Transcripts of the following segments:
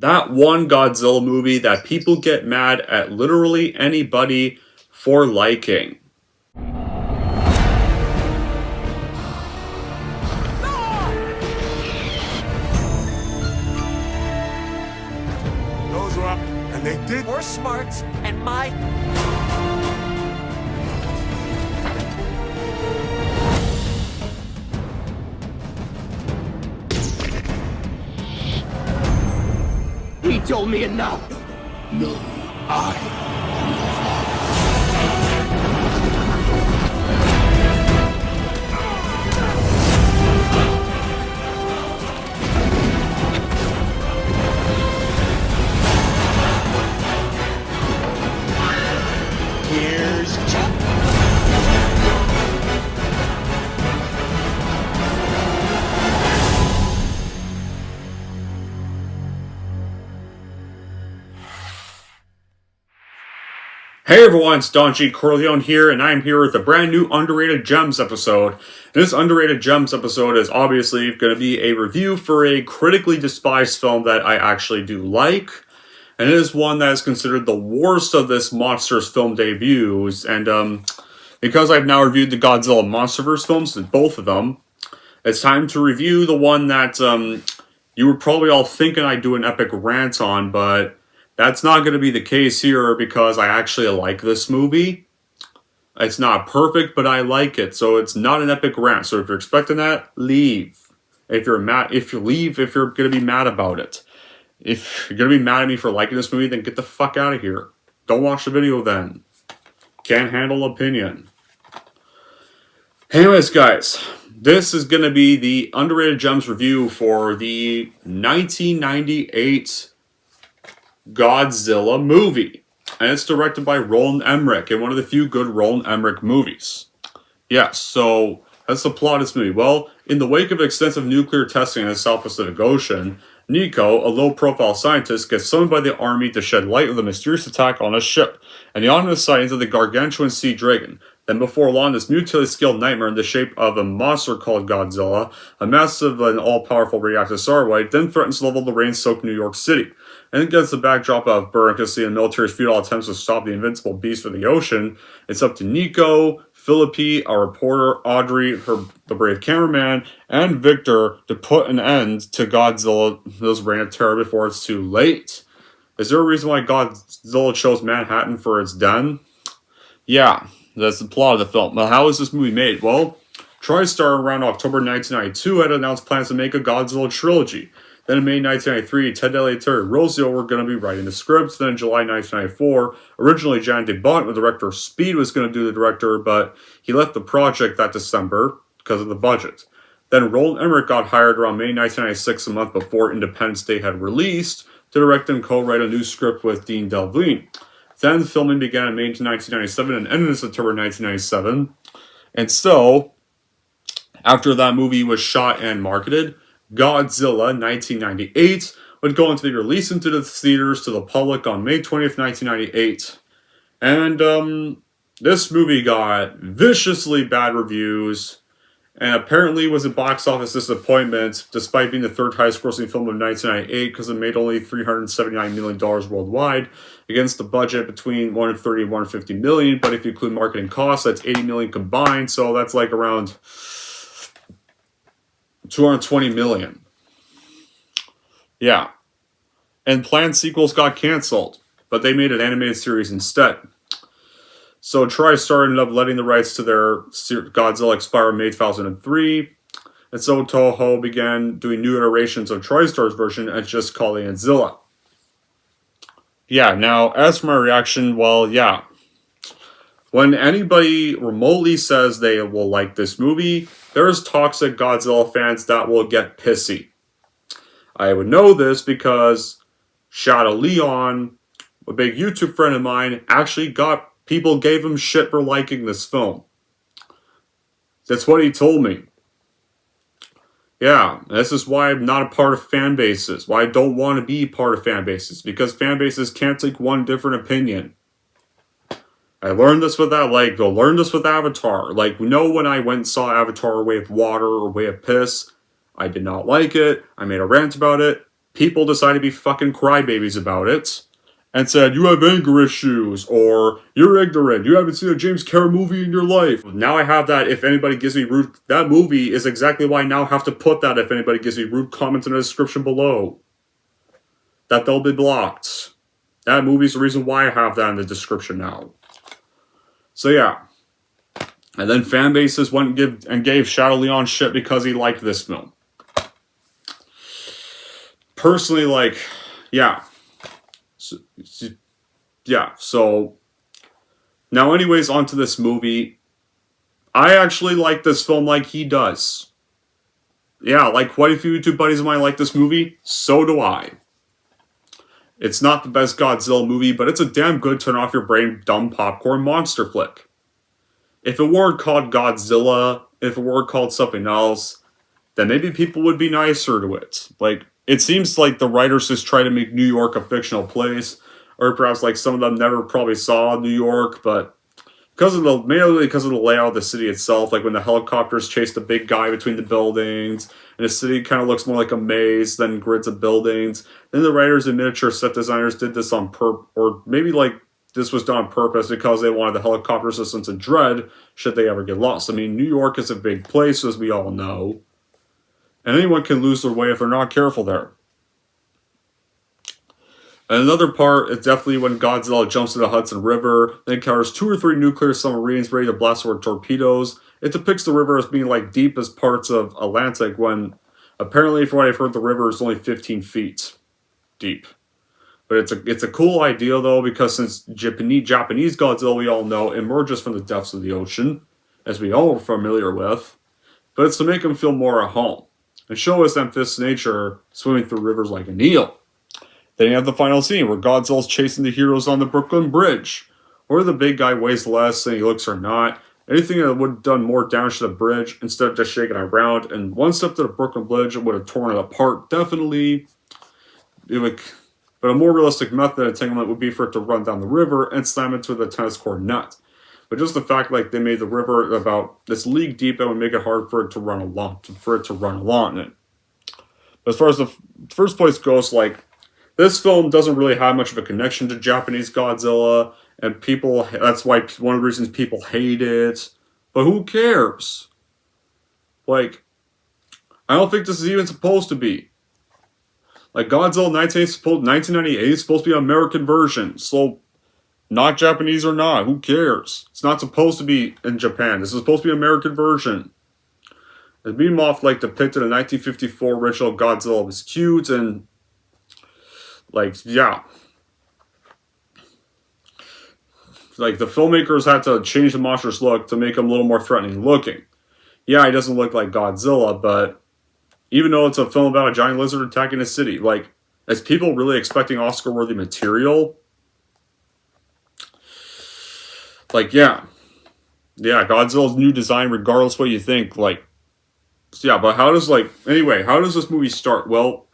That one Godzilla movie that people get mad at literally anybody for liking. Those were up, and they did. We're smart, and my... He told me enough. No, I. Here's Chuck. Hey everyone, it's Don G. Corleone here, and I'm here with a brand new Underrated Gems episode. This Underrated Gems episode is obviously going to be a review for a critically despised film that I actually do like, and it is one that is considered the worst of this monsters film debuts, and because I've now reviewed the Godzilla MonsterVerse films, both of them, it's time to review the one that you were probably all thinking I'd do an epic rant on, but that's not going to be the case here because I actually like this movie. It's not perfect, but I like it, so it's not an epic rant. So if you're expecting that, leave. If you're going to be mad about it. If you're going to be mad at me for liking this movie, then get the fuck out of here. Don't watch the video then. Can't handle opinion. Anyways, guys, this is going to be the Underrated Gems review for the 1998 Godzilla movie, and it's directed by Roland Emmerich, and one of the few good Roland Emmerich movies. Yes, so that's the plot of this movie. Well, in the wake of extensive nuclear testing in the South Pacific Ocean, Nico, a low-profile scientist, gets summoned by the army to shed light on the mysterious attack on a ship, and the ominous sightings of the gargantuan sea dragon. Then before long, this mutilated scaled nightmare in the shape of a monster called Godzilla, a massive and all-powerful radioactive sauroid, then threatens to level the rain-soaked New York City. And against the backdrop of bureaucracy and military's futile attempts to stop the invincible beast of the ocean, it's up to Nico, Philippi, our reporter, Audrey, the brave cameraman, and Victor to put an end to Godzilla's reign of terror before it's too late. Is there a reason why Godzilla chose Manhattan for its den? Yeah, that's the plot of the film. But how is this movie made? Well, TriStar around October 1992 had announced plans to make a Godzilla trilogy. Then in May 1993, Ted Daly and Terry Rossio were going to be writing the scripts. Then in July 1994, originally Jan de Bont, the director of Speed, was going to do the director, but he left the project that December because of the budget. Then Roland Emmerich got hired around May 1996, a month before Independence Day had released, to direct and co-write a new script with Dean Delvine. Then filming began in May 1997 and ended in September 1997. And so, after that movie was shot and marketed, Godzilla 1998 would go on to be released into the theaters to the public on May 20th, 1998. And this movie got viciously bad reviews and apparently was a box office disappointment despite being the third highest grossing film of 1998 because it made only $379 million worldwide against the budget between $130 and $150 million. But if you include marketing costs, that's $80 million combined, so that's like around $220 million. Yeah. And planned sequels got canceled, but they made an animated series instead. So TriStar ended up letting the rights to their Godzilla expire in May 2003, and so Toho began doing new iterations of TriStar's version and just calling it Zilla. Yeah, now, as for my reaction, well, yeah. When anybody remotely says they will like this movie, there's toxic Godzilla fans that will get pissy. I would know this because Shadow Leon, a big YouTube friend of mine, actually people gave him shit for liking this film. That's what he told me. Yeah, this is why I'm not a part of fan bases, why I don't want to be part of fan bases, because fan bases can't take one different opinion. I learned this with Avatar. Like, when I went and saw Avatar Way of Water or Way of Piss, I did not like it. I made a rant about it. people decided to be fucking crybabies about it and said, you have anger issues, or you're ignorant, you haven't seen a James Cameron movie in your life. Now I have that if anybody gives me rude... That movie is exactly why I now have to put that if anybody gives me rude comments in the description below. That they'll be blocked. That movie's the reason why I have that in the description now. So yeah. And then fan bases went and gave Shadow Leon shit because he liked this film. Personally, like, yeah. So now anyways, onto this movie. I actually like this film like he does. Yeah, like quite a few YouTube buddies of mine like this movie. So do I. It's not the best Godzilla movie, but it's a damn good turn off your brain dumb popcorn monster flick. If it weren't called Godzilla, if it weren't called something else, then maybe people would be nicer to it. Like, it seems like the writers just try to make New York a fictional place, or perhaps like some of them never probably saw New York, but mainly because of the layout of the city itself, like when the helicopters chase the big guy between the buildings, and the city kind of looks more like a maze than grids of buildings. Then the writers and miniature set designers did this on or maybe like this was done on purpose because they wanted the helicopter systems to dread should they ever get lost. I mean, New York is a big place, as we all know, and anyone can lose their way if they're not careful there. And another part is definitely when Godzilla jumps into the Hudson River, then encounters 2 or 3 nuclear submarines ready to blast with torpedoes. It depicts the river as being like deep as parts of Atlantic when apparently, from what I've heard, the river is only 15 feet deep. But it's a cool idea though, because since Japanese Godzilla, we all know, emerges from the depths of the ocean, as we all are familiar with. But it's to make him feel more at home and show his amphibious nature swimming through rivers like an eel. Then you have the final scene where Godzilla's chasing the heroes on the Brooklyn Bridge. Whether the big guy weighs less than he looks or not, anything that would have done more damage to the bridge instead of just shaking it around, and one step to the Brooklyn Bridge would have torn it apart, definitely. But a more realistic method of entanglement would be for it to run down the river and slam into the tennis court net. But just the fact like they made the river about this league deep, that would make it hard for it to run along it. But as far as the first place goes, like, this film doesn't really have much of a connection to Japanese Godzilla, and that's why one of the reasons people hate it. But who cares? Like, I don't think this is even supposed to be. Like, Godzilla 1998 is supposed to be an American version, so not Japanese or not, who cares? It's not supposed to be in Japan. This is supposed to be an American version. And meanwhile, like, depicted in 1954 original Godzilla was cute and like, yeah. Like, the filmmakers had to change the monster's look to make him a little more threatening looking. Yeah, he doesn't look like Godzilla, but even though it's a film about a giant lizard attacking a city, like, is people really expecting Oscar-worthy material? Like, yeah. Yeah, Godzilla's new design, regardless what you think, like, yeah, but how does this movie start? Well,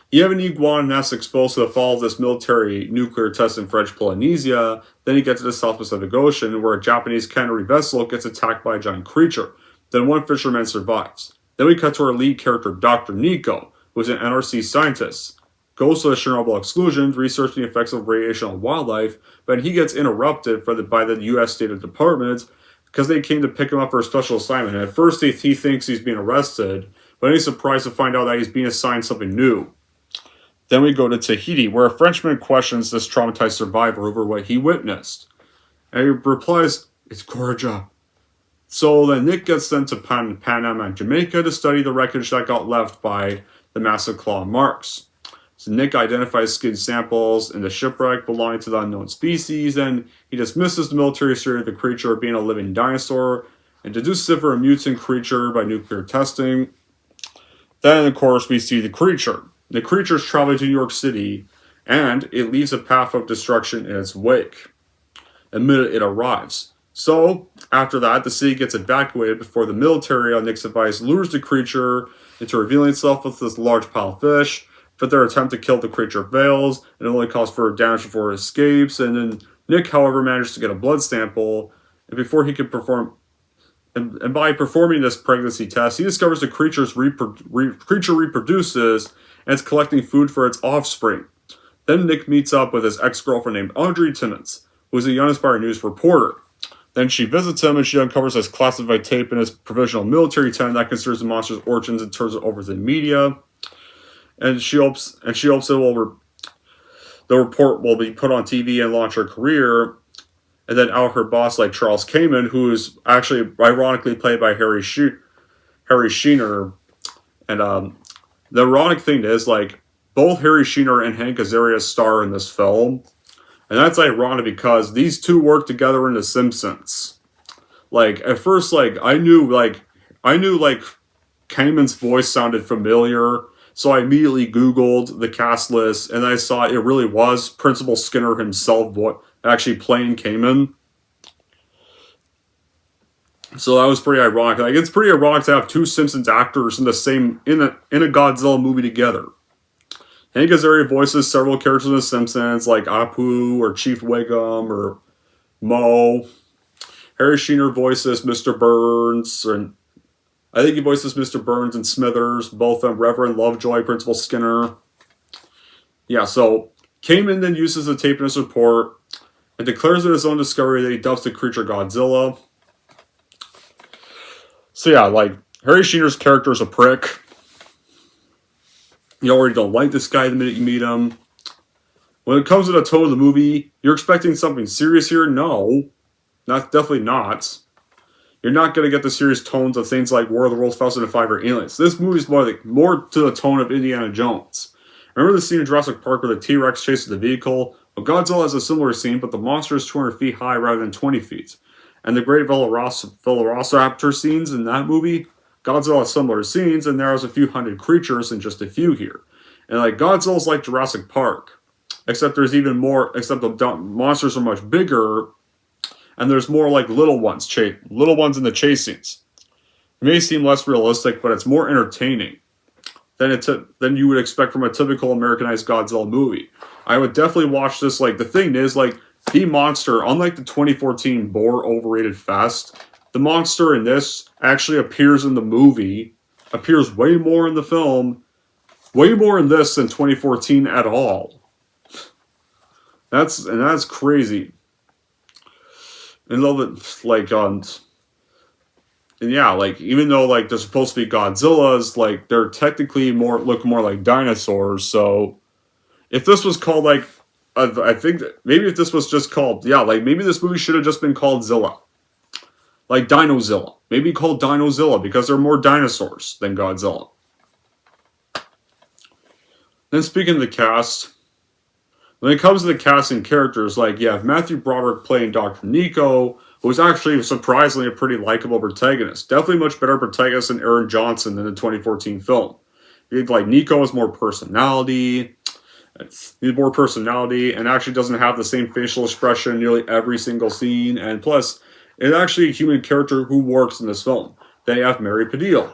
you have an iguana nest exposed to the fall of this military nuclear test in French Polynesia. Then you get to the South Pacific Ocean, where a Japanese cannery vessel gets attacked by a giant creature. Then one fisherman survives. Then we cut to our lead character, Dr. Nico, who is an NRC scientist. Goes to the Chernobyl exclusions, researching the effects of radiation on wildlife, but he gets interrupted by the U.S. State Department because they came to pick him up for a special assignment. And at first he thinks he's being arrested, but he's surprised to find out that he's being assigned something new. Then we go to Tahiti, where a Frenchman questions this traumatized survivor over what he witnessed. And he replies, "It's Georgia." So then Nick gets sent to Panama and Jamaica to study the wreckage that got left by the massive claw marks. So Nick identifies skin samples in the shipwreck belonging to the unknown species, and he dismisses the military theory of the creature being a living dinosaur, and deduces it for a mutant creature by nuclear testing. Then, of course, we see the creature. The creature is traveling to New York City, and it leaves a path of destruction in its wake the minute it arrives. So, after that, the city gets evacuated before the military, on Nick's advice, lures the creature into revealing itself with this large pile of fish. But their attempt to kill the creature fails, and it only causes further damage before it escapes. And then Nick, however, manages to get a blood sample, and before he can by performing this pregnancy test, he discovers the creature reproduces and it's collecting food for its offspring. Then Nick meets up with his ex-girlfriend named Audrey Timmons, who is a uninspired news reporter. Then she visits him and she uncovers this classified tape in his provisional military tent that considers the monster's origins and turns it over to the media. And she hopes the report will be put on TV and launch her career. And then out her boss, like Charles Kamen, who is actually ironically played by Harry Sheener. And the ironic thing is, like, both Harry Sheener and Hank Azaria star in this film. And that's ironic because these two work together in The Simpsons. Like, at first, like, I knew Kamen's voice sounded familiar, so I immediately Googled the cast list, and I saw it really was Principal Skinner himself actually playing Kamen. So that was pretty ironic. Like, it's pretty ironic to have two Simpsons actors in a Godzilla movie together. Hank Azaria voices several characters in The Simpsons, like Apu, or Chief Wiggum, or Mo. Harry Sheener voices Mr. Burns, and I think he voices Mr. Burns and Smithers, both on Reverend Lovejoy, Principal Skinner. Yeah, so Kamen then uses the tape in his report and declares in his own discovery that he dubs the creature Godzilla. So yeah, like, Harry Sheener's character is a prick. You already don't like this guy the minute you meet him. When it comes to the tone of the movie, you're expecting something serious here? No. Definitely not. You're not going to get the serious tones of things like War of the Worlds, Fast and the Five, or Aliens. This movie is more to the tone of Indiana Jones. Remember the scene in Jurassic Park where the T-Rex chases the vehicle? Well, Godzilla has a similar scene, but the monster is 200 feet high rather than 20 feet. And the great Velociraptor scenes in that movie, Godzilla has similar scenes, and there is a few hundred creatures and just a few here. And like, Godzilla's like Jurassic Park, except there's even more, except the monsters are much bigger, and there's more like little ones in the chase scenes. It may seem less realistic, but it's more entertaining than you would expect from a typical Americanized Godzilla movie. I would definitely watch this. Like, the thing is, like, the monster, unlike the 2014 Boar Overrated Fest, the monster in this actually appears in the movie, appears way more in the film, way more in this than 2014 at all. That's crazy. And though that, like, and yeah, like, even though, like, they're supposed to be Godzillas, like, they're technically look more like dinosaurs. So if this was called, like, I think that maybe if this was just called, yeah, like, maybe this movie should have just been called Zilla. Like Dinozilla. Maybe called Dinozilla because there are more dinosaurs than Godzilla. Then speaking of the cast, when it comes to the cast and characters, like, you have Matthew Broderick playing Dr. Nico, who was actually surprisingly a pretty likable protagonist. Definitely much better protagonist than Aaron Johnson in the 2014 film. Like, Nico has more personality. He's more personality and actually doesn't have the same facial expression in nearly every single scene. And plus, it's actually a human character who works in this film. They have Mary Padilla,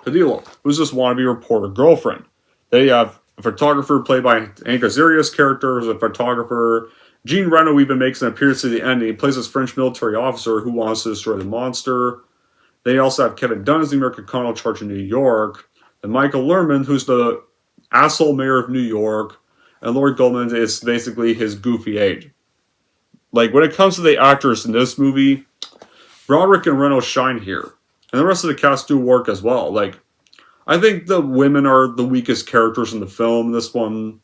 who's this wannabe reporter girlfriend. They have a photographer played by Hank Azaria's character, who's a photographer. Gene Reno even makes an appearance at the end, and he plays this French military officer who wants to destroy the monster. They also have Kevin Dunn as the American colonel in charge of New York, and Michael Lerman, who's the asshole mayor of New York, and Lord Goldman is basically his goofy aide. Like, when it comes to the actors in this movie, Broderick and Reno shine here. And the rest of the cast do work as well. Like, I think the women are the weakest characters in the film. This one,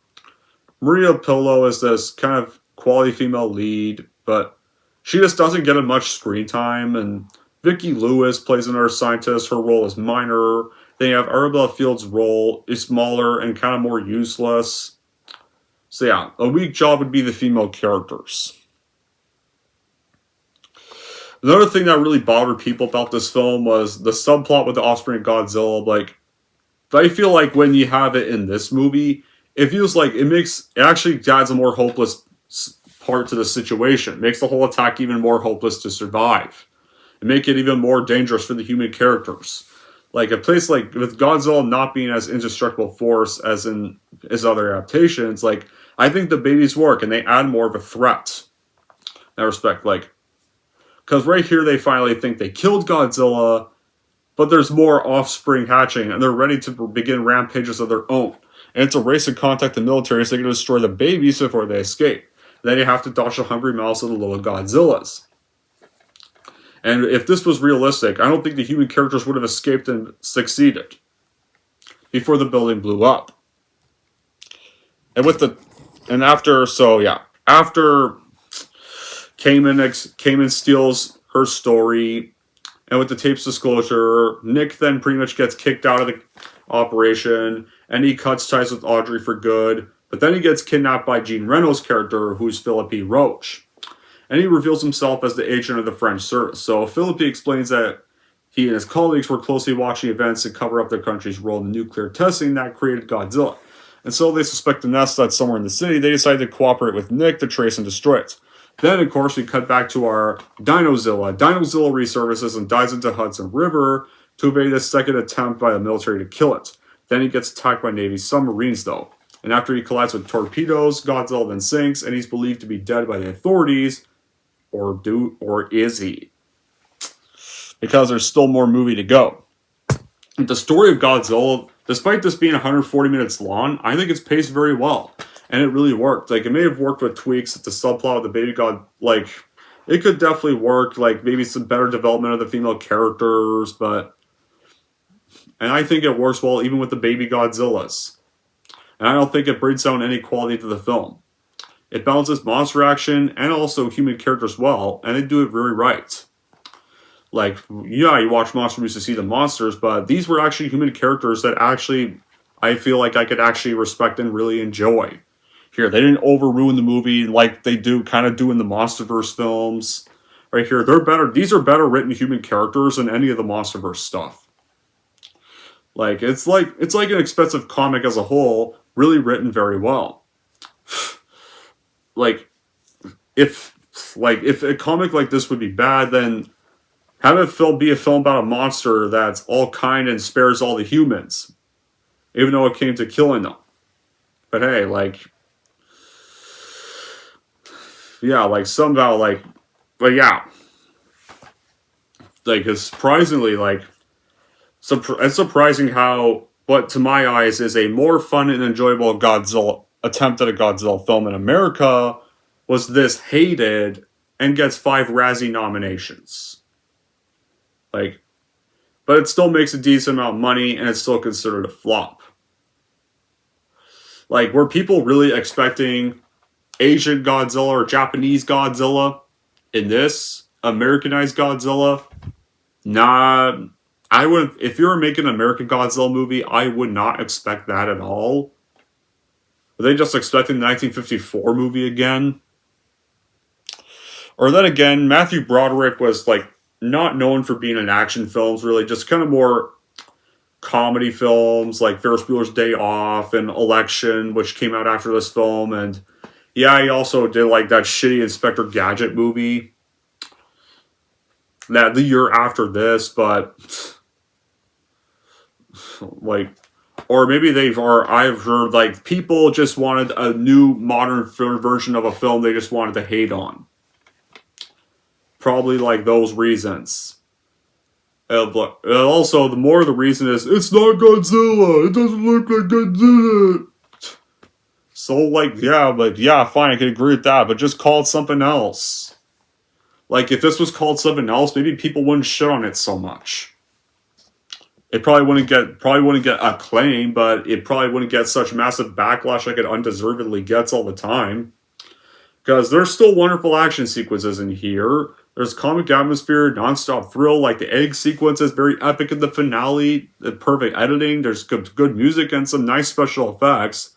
Maria Pillow is this kind of quality female lead, but she just doesn't get much screen time. And Vicki Lewis plays another scientist. Her role is minor. They have Arabella Field's role is smaller and kind of more useless. So yeah, a weak job would be the female characters. Another thing that really bothered people about this film was the subplot with the offspring of Godzilla. Like, I feel like when you have it in this movie, it feels like it actually adds a more hopeless part to the situation. It makes the whole attack even more hopeless to survive. It makes it even more dangerous for the human characters. Like, a place like, with Godzilla not being as indestructible force as in his other adaptations, like, I think the babies work and they add more of a threat. In that respect, like, because right here they finally think they killed Godzilla, but there's more offspring hatching and they're ready to begin rampages of their own. And it's a race to contact the military so they can destroy the babies before they escape. Then you have to dodge the hungry mouths of the little Godzillas. And if this was realistic, I don't think the human characters would have escaped and succeeded before the building blew up. After Cayman steals her story, and with the tape's disclosure, Nick then pretty much gets kicked out of the operation, and he cuts ties with Audrey for good. But then he gets kidnapped by Jean Reno's character, who's Philippe Roche. And he reveals himself as the agent of the French service. So Philippe explains that he and his colleagues were closely watching events to cover up their country's role in nuclear testing that created Godzilla. And so they suspect the nest that's somewhere in the city. They decide to cooperate with Nick to trace and destroy it. Then, of course, we cut back to our Dinozilla. Dinozilla resurfaces and dives into Hudson River to evade a second attempt by the military to kill it. Then he gets attacked by Navy submarines, though. And after he collides with torpedoes, Godzilla then sinks, and he's believed to be dead by the authorities. Or is he? Because there's still more movie to go. The story of Godzilla, despite this being 140 minutes long, I think it's paced very well. And it really worked. Like, it may have worked with tweaks at the subplot of the baby god. Like, it could definitely work. Like, maybe some better development of the female characters, but... And I think it works well even with the baby Godzillas. And I don't think it brings down any quality to the film. It balances monster action and also human characters well, and they do it very right. Like, yeah, you watch monster movies to see the monsters, but these were actually human characters that actually, I feel like I could actually respect and really enjoy. Here, they didn't over-ruin the movie like they kind of do in the MonsterVerse films. Right here, these are better written human characters than any of the MonsterVerse stuff. Like, it's like an expensive comic as a whole, really written very well. If a comic like this would be bad, then have it be a film about a monster that's all kind and spares all the humans, even though it came to killing them. But hey, it's surprisingly, it's surprising how, what to my eyes is a more fun and enjoyable Godzilla attempt at a Godzilla film in America was this hated and gets 5 Razzie nominations. But it still makes a decent amount of money and it's still considered a flop. Were people really expecting Asian Godzilla or Japanese Godzilla in this Americanized Godzilla? Nah, I would. If you were making an American Godzilla movie, I would not expect that at all. Were they just expecting the 1954 movie again? Or then again, Matthew Broderick was not known for being in action films, really, just kind of more comedy films like Ferris Bueller's Day Off and Election, which came out after this film, and yeah, he also did that shitty Inspector Gadget movie that the year after this, but or maybe I've heard people just wanted a new modern version of a film they just wanted to hate on. Probably those reasons. Also, the more the reason is, it's not Godzilla! It doesn't look like Godzilla! So, yeah, fine, I can agree with that, but just call it something else. If this was called something else, maybe people wouldn't shit on it so much. It probably wouldn't get acclaim, but it probably wouldn't get such massive backlash like it undeservedly gets all the time. Because there's still wonderful action sequences in here. There's comic atmosphere, non-stop thrill, the egg sequence is very epic in the finale, the perfect editing, there's good music and some nice special effects.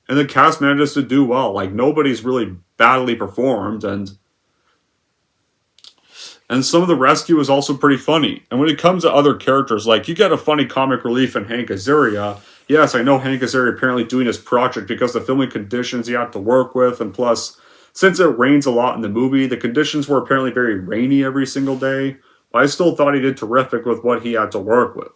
And the cast manages to do well, nobody's really badly performed, and some of the rescue is also pretty funny. And when it comes to other characters, you get a funny comic relief in Hank Azaria. Yes, I know Hank Azaria apparently doing his project because the filming conditions he had to work with, and plus, since it rains a lot in the movie, the conditions were apparently very rainy every single day, but I still thought he did terrific with what he had to work with.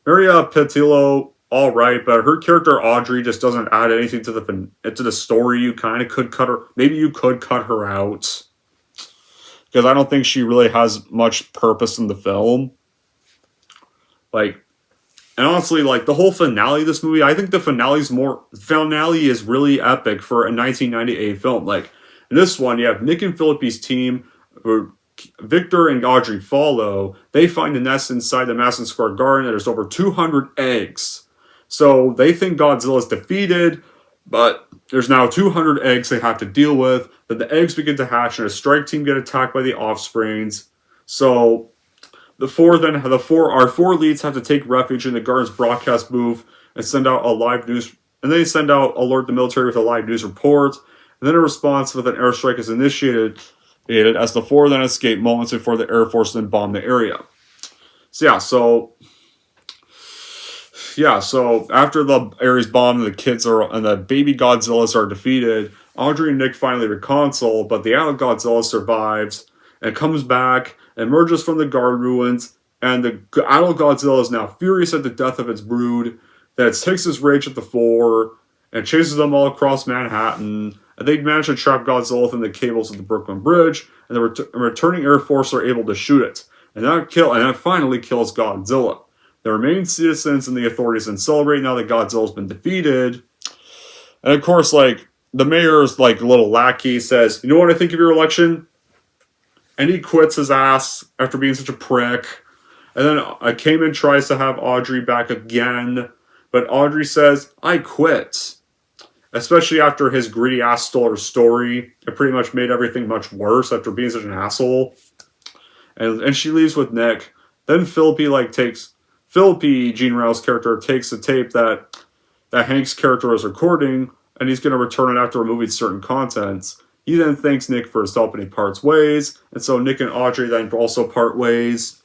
Maria Petillo, alright, but her character Audrey just doesn't add anything to the story. You kind of could cut her, maybe you could cut her out. Because I don't think she really has much purpose in the film. And honestly, like, the whole finale of this movie, I think the finale is really epic for a 1998 film. Like, in this one, you have Nick and Philippe's team, where Victor and Audrey follow. They find a nest inside the Madison Square Garden, and there's over 200 eggs. So they think Godzilla's defeated, but there's now 200 eggs they have to deal with. Then the eggs begin to hatch, and a strike team get attacked by the offsprings. So our four leads have to take refuge in the garden's broadcast booth and send out a live news, and they alert the military with a live news report, and then a response with an airstrike is initiated as the four then escape moments before the Air Force then bomb the area. So after the area's bombed and the baby Godzillas are defeated, Audrey and Nick finally reconcile, but the adult Godzilla survives and comes back, emerges from the guard ruins, and the adult Godzilla is now furious at the death of its brood, that it takes its rage at the four, and chases them all across Manhattan, and they manage to trap Godzilla within the cables of the Brooklyn Bridge, and the returning Air Force are able to shoot it, and that finally kills Godzilla. The remaining citizens and the authorities then celebrate now that Godzilla's been defeated, and of course, like, the mayor's, like, little lackey says, "You know what I think of your election?" And he quits his ass after being such a prick. And then Kamen tries to have Audrey back again. But Audrey says, "I quit." Especially after his greedy ass stole her story. It pretty much made everything much worse after being such an asshole. And she leaves with Nick. Then Phillippe, Gene Rail's character, takes the tape that Hank's character was recording. And he's going to return it after removing certain contents. He then thanks Nick for his help and he parts ways. And so Nick and Audrey then also part ways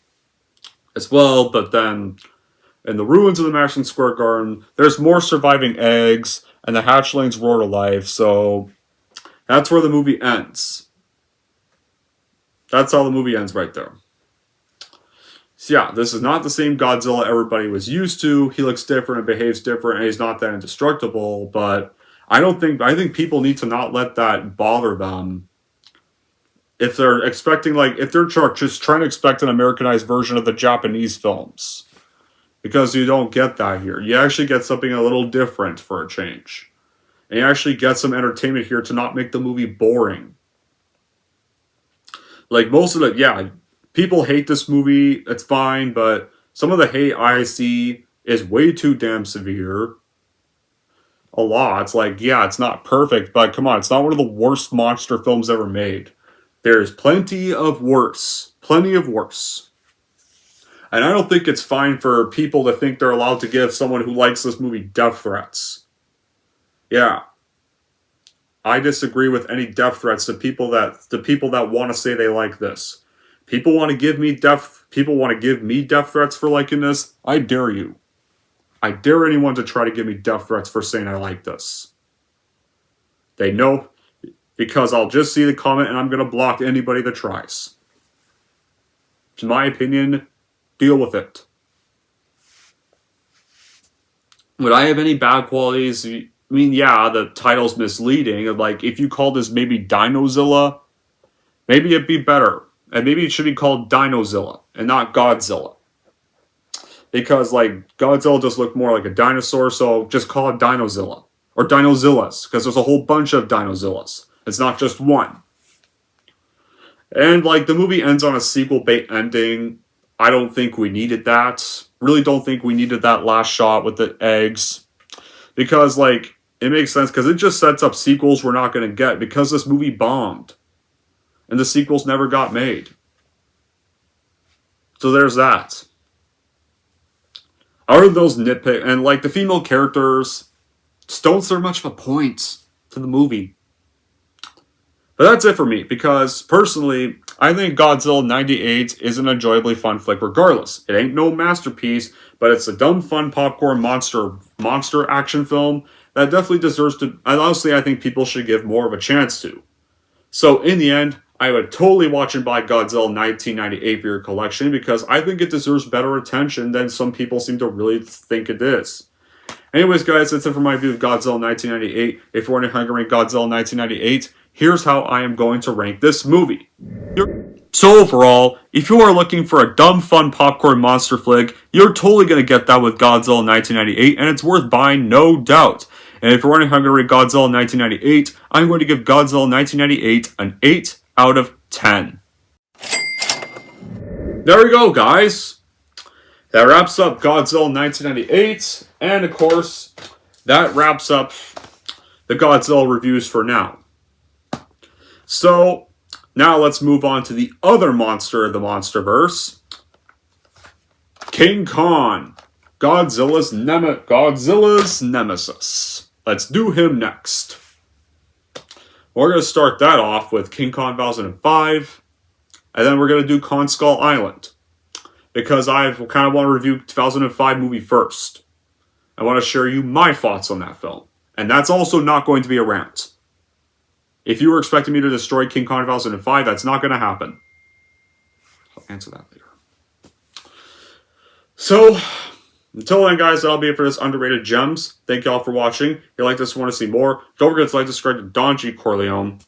as well. But then in the ruins of the Madison Square Garden, there's more surviving eggs and the hatchlings roar to life. So that's where the movie ends. That's how the movie ends right there. So yeah, this is not the same Godzilla everybody was used to. He looks different and behaves different and he's not that indestructible. But I think people need to not let that bother them. If they're expecting, if they're just trying to expect an Americanized version of the Japanese films. Because you don't get that here. You actually get something a little different for a change. And you actually get some entertainment here to not make the movie boring. Like, most of it, people hate this movie, it's fine, but some of the hate I see is way too damn severe. A lot. It's like, it's not perfect, but come on, it's not one of the worst monster films ever made. There's plenty of worse. Plenty of worse. And I don't think it's fine for people to think they're allowed to give someone who likes this movie death threats. Yeah. I disagree with any death threats to people that want to say they like this. People want to give me death threats for liking this. I dare you. I dare anyone to try to give me death threats for saying I like this. They know, because I'll just see the comment and I'm going to block anybody that tries. In my opinion, deal with it. Would I have any bad qualities? I mean, the title's misleading. Like, if you called this maybe Dinozilla, maybe it'd be better. And maybe it should be called Dinozilla and not Godzilla. Because, Godzilla just looked more like a dinosaur, so just call it Dinozilla. Or Dinozillas, because there's a whole bunch of Dinozillas. It's not just one. And, the movie ends on a sequel bait ending. I don't think we needed that. Really don't think we needed that last shot with the eggs. Because, it makes sense, because it just sets up sequels we're not going to get, because this movie bombed. And the sequels never got made. So there's that. Other than those nitpick, and the female characters just don't serve much of a point to the movie. But that's it for me, because personally, I think Godzilla 98 is an enjoyably fun flick regardless. It ain't no masterpiece, but it's a dumb, fun popcorn monster action film that definitely deserves to, and honestly, I think people should give more of a chance to. So in the end, I would totally watch and buy Godzilla 1998 for your collection because I think it deserves better attention than some people seem to really think it is. Anyways, guys, that's it for my view of Godzilla 1998. If you're wondering how to rank Godzilla 1998, here's how I am going to rank this movie. So overall, if you are looking for a dumb fun popcorn monster flick, you're totally going to get that with Godzilla 1998, and it's worth buying, no doubt. And if you're wondering how I'm going to rate Godzilla 1998, I'm going to give Godzilla 1998 an 8 out of 10. There we go, guys. That wraps up Godzilla 1998, and of course, that wraps up the Godzilla reviews for now. So, now let's move on to the other monster of the Monsterverse. King Kong. Godzilla's nemesis. Let's do him next. We're going to start that off with King Kong 2005. And then we're going to do Kong Skull Island. Because I kind of want to review 2005 movie first. I want to share you my thoughts on that film. And that's also not going to be a rant. If you were expecting me to destroy King Kong 2005, that's not going to happen. I'll answer that later. So, until then, guys, that'll be it for this Underrated Gems. Thank y'all for watching. If you like this and want to see more, don't forget to like, subscribe to Don G. Corleone.